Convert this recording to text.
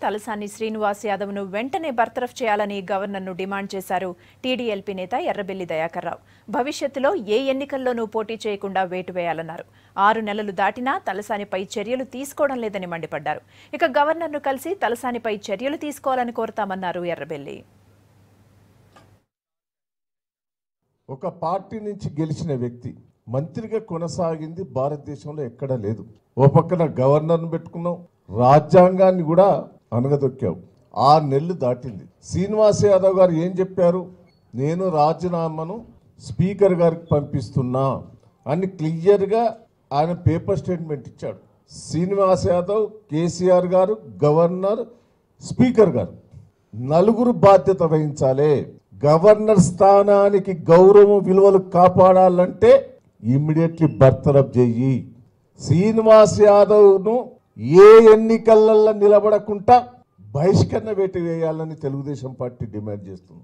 తలసాని శ్రీనివాస్ యాదవ్ను వెంటనే బర్తరఫ్ చేయాలని గవర్నర్ను డిమాండ్ చేశారు టీడీఎల్పీ నేత ఎర్రబెల్లి దయాకర్ రావు. భవిష్యత్తులో ఏ ఎన్నికల్లోనూ పోటీ చేయకుండా వేటు వేయాలన్నారు. 6 నెలలు దాటినా తలసానిపై చర్యలు తీసుకోవడం లేదని మండిపడ్డారు. ఇక గవర్నర్ను కలిసి తలసానిపై చర్యలు తీసుకోవాలని కోరుతామన్నారు ఎర్రబెల్లి. ఒక పార్టీ నుంచి గెలిచిన వ్యక్తి మంత్రిగా కొనసాగింది భారతదేశంలో ఎక్కడా లేదు. ఓ పక్కన గవర్నర్ను పెట్టుకున్నావు, రాజ్యాంగాన్ని కూడా అనగదొక్కావు. 6 నెలలు దాటింది. శ్రీనివాస్ యాదవ్ గారు ఏం చెప్పారు? నేను రాజీనామాను స్పీకర్ గారికి పంపిస్తున్నా అని క్లియర్గా ఆయన పేపర్ స్టేట్మెంట్ ఇచ్చాడు. శ్రీనివాస్ యాదవ్, కేసీఆర్ గారు, గవర్నర్, స్పీకర్ గారు నలుగురు బాధ్యత వహించాలి. గవర్నర్ స్థానానికి గౌరవం విలువలు కాపాడాలంటే ఇమ్మీడియట్లీ బర్తరఫ్ చెయ్యి. శ్రీనివాస్ యాదవ్ను ఏ ఎన్నికలలో నిలబడకుండా బహిష్కరణ వేటు వేయాలని తెలుగుదేశం పార్టీ డిమాండ్ చేస్తుంది.